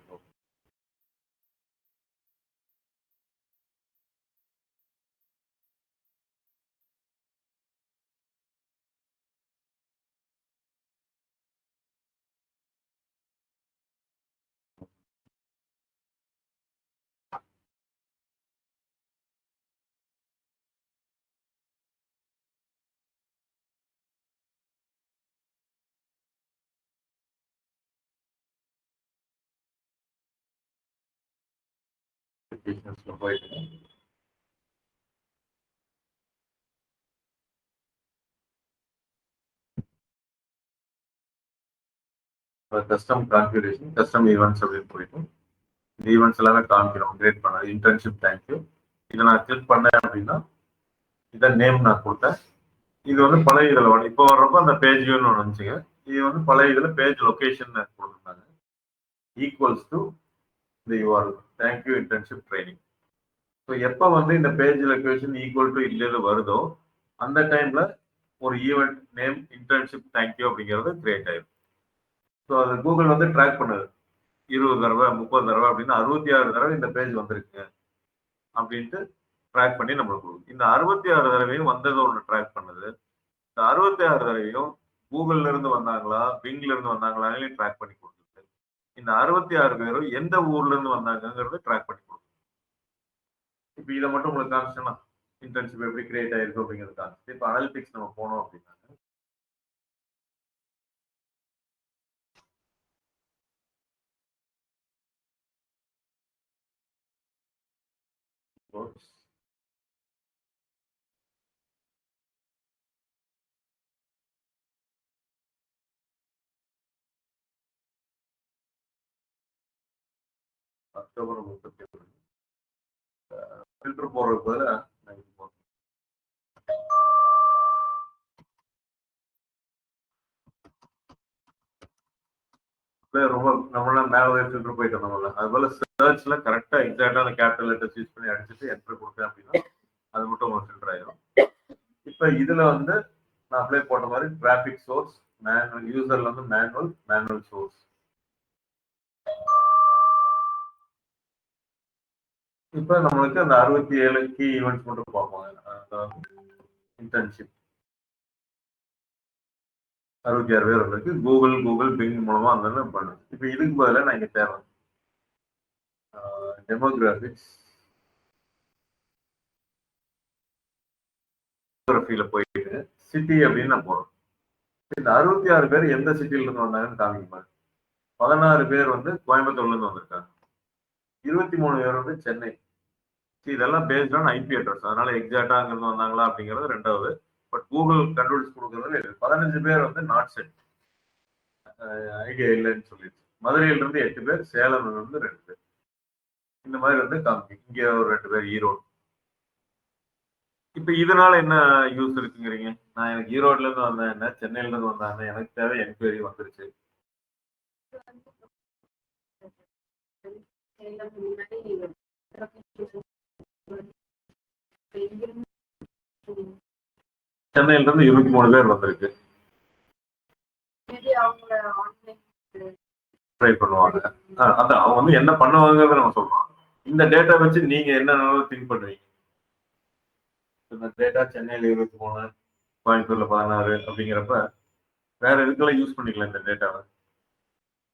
A: போயிட்டு கஸ்டம் கான்ஃபிகரேஷன், கஸ்டம் ஈவெண்ட்ஸ் அப்படின்னு போயிட்டு இந்த ஈவெண்ட்ஸ் எல்லாமே காமிக்கிறோம். கிரியேட் பண்ண இன்டர்ன்ஷிப் தேங்க்யூ. இதை நான் கிளிக் பண்ணேன் அப்படின்னா இதை நேம் நான் கொடுத்தேன். இது வந்து பழைய இதில் வரும். இப்போ வர்றப்போ அந்த பேஜ் வியூன்னு ஒன்று வந்துச்சுங்க. இது வந்து பழைய இதில் பேஜ் லொகேஷன் கொடுத்துருந்தாங்க. ஈக்குவல்ஸ் டு இந்த URL thank you internship training. So எப்போ வந்து இந்த பேஜ் லொகேஷன் ஈக்குவல் டு இல்லது வருதோ அந்த டைம்ல ஒரு ஈவெண்ட் நேம் இன்டர்ன்ஷிப் தேங்க்யூ அப்படிங்கிறது கிரியேட் ஆயிடும். ஸோ அது கூகுள் வந்து ட்ராக் பண்ணுது. 20 தடவை 30 தடவை அப்படின்னு 66 தடவை இந்த பேஜ் வந்திருக்கு அப்படின்ட்டு ட்ராக் பண்ணி நம்மளுக்கு கொடுக்கும். இந்த 66 தடவையும் வந்ததை ஒன்று ட்ராக் பண்ணுது. இந்த 66 தடவையும் கூகுள்ல இருந்து வந்தாங்களா பிங்ல இருந்து வந்தாங்களான்னு ட்ராக் பண்ணி கொடுத்துருக்கு. இந்த 66 பேரும் எந்த ஊர்ல இருந்து வந்தாங்கிறது ட்ராக் பண்ணி கொடுக்கும். இப்போ இதை மட்டும் உங்களுக்கு காமிச்சோம்னா இன்டர்ன்ஷிப் எப்படி கிரியேட் ஆயிருக்கு அப்படிங்கிறது காமிச்சு. இப்போ அனலிட்டிக்ஸ் நம்ம போனோம் அப்படின்னா அக்டோபர் 31 ஃபில்டர் போடுறதுக்கு பதிலாக ரொம்ப நம்மளால மேலே ஃபில்டர் போயிட்டு வந்தோம்ல, அது போல சர்ச்ல கரெக்டா எக்ஸாக்டா அந்த கேபிட்டல் லெட்டர்ஸ் யூஸ் பண்ணி அடிச்சுட்டு என்டர் கொடுத்தேன் அப்படின்னா அது மட்டும் உங்களுக்கு ஃபில்டர் ஆயிடும். இப்போ இதுல வந்து நான் அப்ளை போட்ட மாதிரி டிராபிக் சோர்ஸ் மேனுவல், யூசர்ல வந்து மேனுவல் சோர்ஸ். இப்போ நம்மளுக்கு அந்த 67 கீ ஈவெண்ட்ஸ் மட்டும் பார்ப்போம். இன்டர்ன்ஷிப் 66 பேர் வந்திருக்கு. கூகுள் பிங் மூலமா அந்த பண்ணுது. இப்போ இதுக்கு பதிலாக நான் இங்க தேடுறேன் டெமோகிராபிக்ஸ் போயிட்டு சிட்டி அப்படின்னு நான் போறோம். இந்த 66 பேர் எந்த சிட்டில இருந்து வந்தாங்கன்னு காமிக்குமா? 16 பேர் வந்து கோயம்புத்தூர்ல இருந்து வந்திருக்காங்க. 23 பேர் வந்து சென்னை. இதெல்லாம் பேஸ்ட் ஆன் ஐபி அட்ரஸ். அதனால எக்ஸாக்டா அங்கிருந்து வந்தாங்களா அப்படிங்கிறது ரெண்டாவது. பட் கூகுள் கண்டுபிடிச்சு கொடுக்கறது 15 பேர் வந்து நாட் செட் ஐடியா இல்லைன்னு சொல்லிடுச்சு. மதுரையில இருந்து 8 பேர், சேலம்ல இருந்து 2 பேர். இந்த மாதிரி வந்து காமிக்கும். இங்க ஒரு 2 பேர் ஈரோடு. இப்ப இதனால என்ன யூஸ் இருக்குங்கிறீங்க? நான் எனக்கு ஈரோட்ல இருந்து வந்தேன் என்ன, சென்னையில இருந்து வந்தாங்க, எனக்கு தேவை என்கொயரி வந்துருச்சு. சென்னையில இருந்து 23 பேர் வந்திருக்கு. ட்ரை பண்ணுவாங்க. அதான் அவங்க வந்து என்ன பண்ணுவாங்கன்னு நம்ம சொல்றோம். இந்த டேட்டா வச்சு நீங்க என்ன திங்க் பண்ணுவீங்க? இந்த டேட்டா சென்னையில 23, கோயம்புத்தூர்ல 16 அப்படிங்கிறப்ப வேற எதுக்கெல்லாம் யூஸ் பண்ணிக்கலாம் இந்த டேட்டாவை?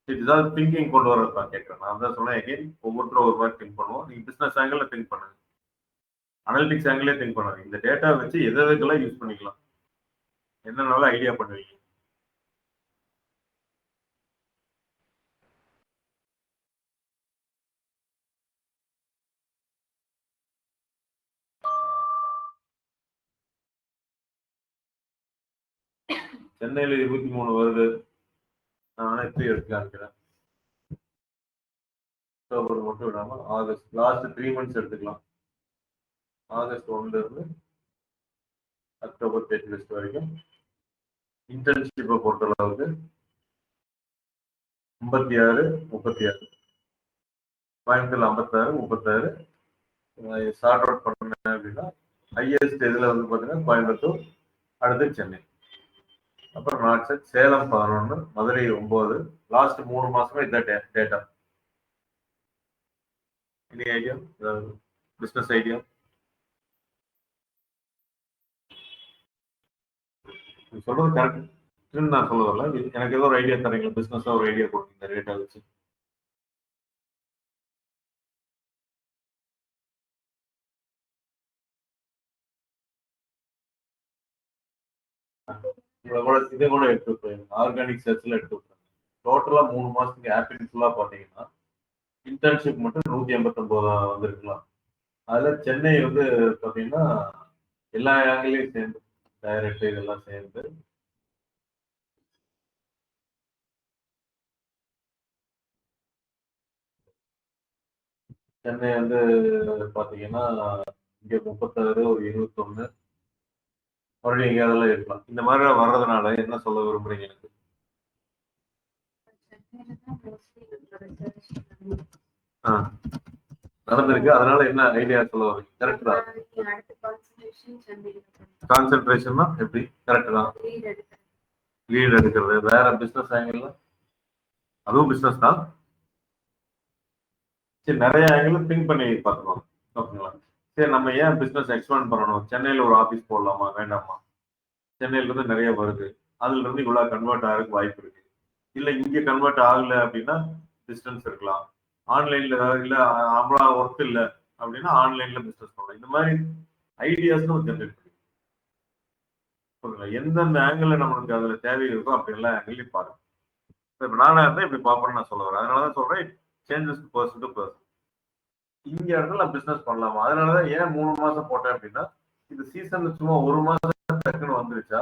A: இதுதான் திங்கிங் கொண்டு வரதான் கேட்கறேன். நான் தான் சொன்னேன், எகைன் ஒவ்வொருத்தரும் ஒரு மாதிரி திங்க் பண்ணுவோம். நீங்க பிசினஸ் ஆங்கிள் திங்க் பண்ணுங்க, அனலிட்டிக்ஸ் ஆங்கிளே திங்க் பண்ணுங்க. இந்த டேட்டா வச்சு எதுக்கெல்லாம் யூஸ் பண்ணிக்கலாம், என்னன்னாலும் ஐடியா பண்ணுவீங்க. சென்னையில 23 வருது. நான் எப்படி எடுத்து காமிக்கிறேன். அக்டோபர் மட்டும் விடாம ஆகஸ்ட் லாஸ்ட் 3 மந்த்ஸ் எடுத்துக்கலாம். ஆகஸ்ட் 1ல இருந்து அக்டோபர் 31 வரைக்கும் இன்டர்ன்ஷிப்பை பொறுத்த அளவுக்கு 56, 36, கோயம்புத்தூர்ல 56, 36 ஷார்ட் அவுட் பண்ணேன் அப்படின்னா ஹையஸ்ட் இதுல வந்து பாத்தீங்கன்னா கோயம்புத்தூர், அடுத்து சென்னை, அப்புறம் not set, Salem 11, Madurai 9. Last 3 மாசமா இதான் data. Any idea? Business idea? சொல்றது கரெக்ட் நான் சொல்ல வரல. எனக்கு ஏதோ ஒரு ஐடியா தரீங்களா? பிசினஸா ஒரு ஐடியா கொடுங்க இந்த டேட்டா வச்சு. இதை கூட எடுத்து போயிருங்க. ஆர்கானிக் சர்ச்ல எடுத்து விட்டுருங்க. டோட்டலா 3 மாசத்துக்கு ஆப்பிள் ஃபுல்லா பாத்தீங்கன்னா இன்டர்ன்ஷிப் மட்டும் 189 வந்திருக்கலாம். அதுல சென்னை வந்து பாத்தீங்கன்னா எல்லா ஆங்கிலையும் சேர்ந்து டைரக்ட் இதெல்லாம் சேர்ந்து சென்னை வந்து பாத்தீங்கன்னா இங்க 36, ஒரு 21, மறுபடியும் எங்க அதெல்லாம் இருக்கலாம். இந்த மாதிரி வர்றதுனால என்ன சொல்ல விரும்புறீங்க? எனக்கு நடந்திருக்கு. அதனால என்ன ஐடியா சொல்ல வரீங்க? கரெக்ட் தான். கான்சென்ட்ரேஷன்னா எப்படி? கரெக்ட் தான். லீட் எடுக்கிறது வேற பிசினஸ் ஆங்கிள், அதுவும் பிசினஸ் தான். சரி, நிறைய ஆங்கிள் திங்க் பண்ணி பார்த்துக்கோங்க. ஓகேங்களா? சரி, நம்ம ஏன் பிசினஸ் எக்ஸ்பேண்ட் பண்ணணும்? சென்னையில ஒரு ஆஃபீஸ் போடலாமா வேண்டாமா? சென்னையில இருந்து நிறைய வருது, அதுல இருந்து இவ்வளவு கன்வெர்ட் ஆகிறதுக்கு வாய்ப்பு இருக்கு. இல்ல இங்க கன்வெர்ட் ஆகல அப்படின்னா டிஸ்டன்ஸ் இருக்கலாம். ஆன்லைன்ல இல்ல அவ்வளோ ஒர்க் இல்லை அப்படின்னா ஆன்லைன்ல பிசினஸ் பண்ணலாம். இந்த மாதிரி ஐடியாஸ் நம்ம ஜென்ரேட் பண்ணி எந்தெந்த ஆங்கிள் நம்மளுக்கு அதுல தேவை இருக்கோ அப்படி எல்லா ஆங்கிளையும் பாருங்க. இப்ப நானா இருந்தா இப்படி பார்ப்பேன்னு நான் சொல்ல வரேன். அதனாலதான் சொல்றேன் சேஞ்சஸ் பர்சன் டு பர்சன். இங்க இடத்துல நான் பிசினஸ் பண்ணலாமா? அதனாலதான் ஏன் 3 மாசம் போட்டேன் அப்படின்னா இது சீசன்ல சும்மா 1 மாசம் டக்குன்னு வந்துருச்சா,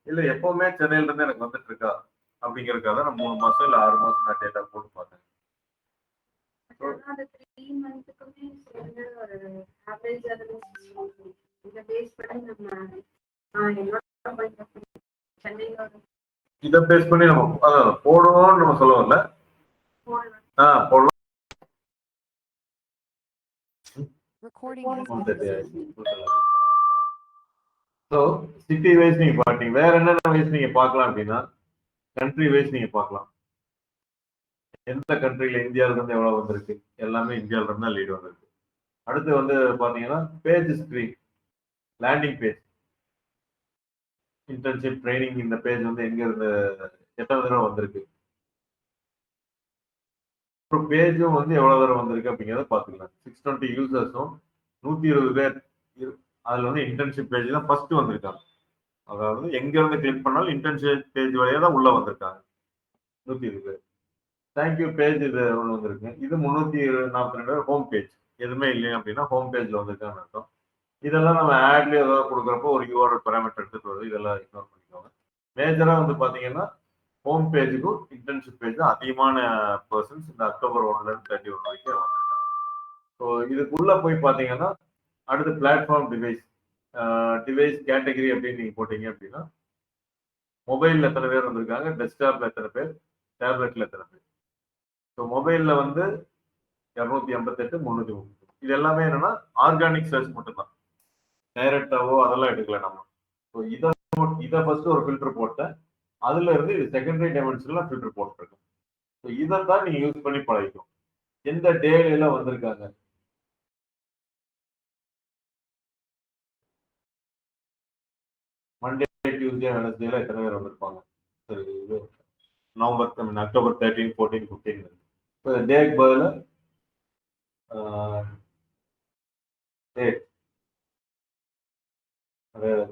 A: இல்ல எப்பவுமே சென்னையில இருந்து எனக்கு வந்துட்டு இருக்கா அப்படிங்கறதுக்காக நான் 3 மாசம் இல்ல 6 மாசம் நான் டேட்டா போட்டு பார்த்தேன். இதை பேஸ் பண்ணி நம்ம போடுவோம்னு நம்ம சொல்ல வரல. போடலாம். சிட்டி வைஸ் நீங்க பாத்தீங்க. வேற என்னென்ன வைஸ் நீங்க பார்க்கலாம் அப்படின்னா கண்ட்ரி வைஸ் நீங்க பார்க்கலாம். எந்த கண்ட்ரில இந்தியாவில இருந்து எவ்வளவு வந்திருக்கு, எல்லாமே இந்தியாவில இருந்தா லீடு வந்திருக்கு. அடுத்து வந்து பாத்தீங்கன்னா page screen, landing page, internship training இந்த பேஜ் வந்து எங்க இருந்து எத்தனை தடவை வந்திருக்கு, அப்புறம் பேஜும் வந்து எவ்வளவு தடவை வந்திருக்கு அப்படிங்கிறத பாத்துக்கலாம். 620 யூசர்ஸும் 120 பேர் அதுல வந்து இன்டர்ன்ஷிப் பேஜ் தான் ஃபர்ஸ்ட் வந்திருக்காங்க. அதாவது எங்க இருந்து கிளிக் பண்ணாலும் இன்டர்ன்ஷிப் பேஜ் வழியா தான் உள்ள வந்திருக்காங்க 120 பேர். தேங்க்யூ பேஜ் இது ஒன்று வந்திருக்கு. இது 342 ஹோம் பேஜ். எதுவுமே இல்லை அப்படின்னா ஹோம் பேஜ்ல வந்திருக்கான்னு அர்த்தம். இதெல்லாம் நம்ம ஆட்ல ஏதாவது கொடுக்குறப்போ ஒரு யூஆர்எல் பேராமீட்டர் எடுத்துட்டு வருது. இதெல்லாம் இக்னோர் பண்ணிக்கோங்க. மேஜரா வந்து பாத்தீங்கன்னா ஹோம் பேஜுக்கும் இன்டர்ன்ஷிப் பேஜ் அதிகமான பர்சன்ஸ் இந்த அக்டோபர் 1ல இருந்து 31 வரைக்கும் வந்திருக்காங்க. ஸோ இதுக்குள்ள போய் பாத்தீங்கன்னா அடுத்து பிளாட்ஃபார்ம் டிவைஸ், டிவைஸ் கேட்டகரி அப்படின்னு நீங்க போட்டீங்க அப்படின்னா மொபைல்ல எத்தனை பேர் வந்திருக்காங்க, டெஸ்க்டாப்ல எத்தனை பேர், டேப்லெட்ல எத்தனை பேர். ஸோ மொபைல்ல வந்து 288, 330. இது எல்லாமே என்னன்னா ஆர்கானிக் சர்ச் மட்டும்தான், டைரக்டாவோ அதெல்லாம் எடுக்கல நம்ம. ஸோ இதை ஃபர்ஸ்ட் ஒரு ஃபில்டர் போட்டேன். அதுல இருந்து இது செகண்டரி டைமென்ஷன்ல ஃபில்டர் போட்டிருக்கேன். ஸோ இதை தான் நீங்க யூஸ் பண்ணி பழகிக்கும். எந்த டேல வந்திருக்காங்க, மண்டே, டியூஸ்டே, வெனஸ்டேல எத்தனை பேர் வந்திருப்பாங்க. சரி, இது நவம்பர், அக்டோபர் 13, 14, 15. இப்போ டேக்கு பதில் டேட்,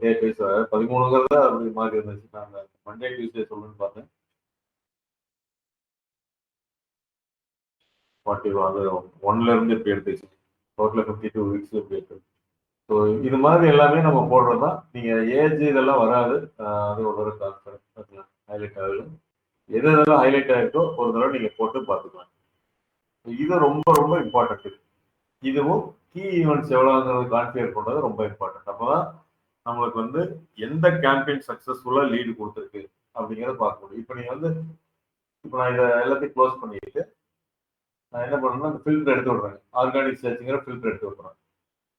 A: டேட் வைஸ் 13ங்கிறத அப்படி மாறி இருந்துச்சு. நான் மண்டே டியூஸ்டே சொல்லணும்னு பார்த்தேன். 40 அது 1ல இருந்து இப்படி எடுத்துச்சு. டோட்டல் 52 வீக்ஸ் இப்படி எடுத்து. ஸோ இது மாதிரி எல்லாமே நம்ம போடுறதா. நீங்க ஏஜ் இதெல்லாம் வராது. அது ஒரு தடவை கான்ஃபரன்ஸ் ஹைலைட் ஆகுது. எது எதெல்லாம் ஹைலைட் ஆயிருக்கோ ஒரு தடவை நீங்க போட்டு பார்த்துக்கலாம். இது ரொம்ப ரொம்ப இம்பார்ட்டன்ட். இதுவும் கீ ஈவெண்ட்ஸ் எவ்வளோங்கிறது கான்ஃபிகர் பண்றது ரொம்ப இம்பார்ட்டன்ட். அப்பதான் நம்மளுக்கு வந்து எந்த கேம்பெயின் சக்சஸ்ஃபுல்லா லீடு கொடுத்துருக்கு அப்படிங்கிறத பார்க்க முடியும். இப்போ நீங்க வந்து இப்போ நான் இதை எல்லாத்தையும் க்ளோஸ் பண்ணிட்டு நான் என்ன பண்ணணும்னா அந்த ஃபில்டர் எடுத்து விடுறேன். ஆர்கானிக் சர்ச்சுங்கிற ஃபில்டர் எடுத்து விடுறேன்.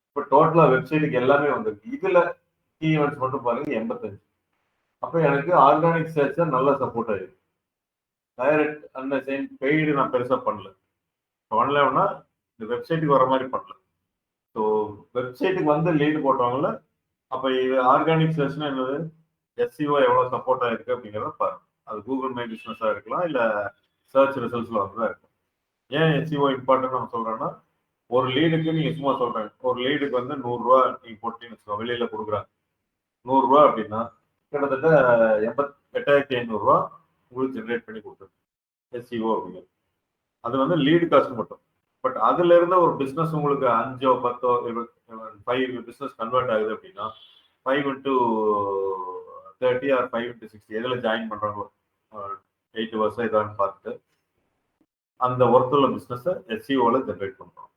A: இப்போ டோட்டலா வெப்சைட்டுக்கு எல்லாமே வந்திருக்கு. இதுல கீ ஈவெண்ட்ஸ் மட்டும் பாருங்க 85. அப்போ எனக்கு ஆர்கானிக் சர்ச் நல்லா சப்போர்ட் ஆயிருக்கு. டைரக்ட் அந்த சேம் பெய்டு நான் பெருசா பண்ணல. பண்ணலன்னா இந்த வெப்சைட்டுக்கு வர மாதிரி பண்ணல. ஸோ வெப்சைட்டுக்கு வந்து லீடு போட்டவங்கள அப்போ இது ஆர்கானிக் சர்ச்னா என்னது, எஸ்சிஓ எவ்வளோ சப்போர்ட் ஆயிருக்கு அப்படிங்கிறத பாருங்க. அது கூகுள் மை பிஸ்னஸாக இருக்கலாம், இல்லை சர்ச் ரிசல்ட்ஸ்ல வந்து இருக்கும். ஏன் எஸ்சிஓ இம்பார்ட்டன் நம்ம சொல்றோம்னா, ஒரு லீடுக்கு நீங்க சும்மா சொல்றாங்க, ஒரு லீடுக்கு வந்து 100 ரூபா நீங்க போட்டீங்கன்னு வச்சுக்கோங்க, வெளியில கொடுக்குறாங்க 100 ரூபா அப்படின்னா கிட்டத்தட்ட 8,500 ரூபா உங்களுக்கு ஜென்ரேட் பண்ணி கொடுத்துருக்கு எஸ்சிஓ அப்படிங்கிறது. அது வந்து லீடு காஸ்ட் மட்டும். பட் அதுல இருந்த ஒரு பிசினஸ் உங்களுக்கு 5 10 5 பிசினஸ் கன்வெர்ட் ஆகுது அப்படின்னா 5 into 30 or 5 into 60 எதுல ஜாயின் பண்றாங்களோ 8 வருஷம் இதான்னு பார்த்துட்டு அந்த ஒர்த்துள்ள பிசினஸ் எஸ்சிஓல ஜென்ரேட் பண்றோம்.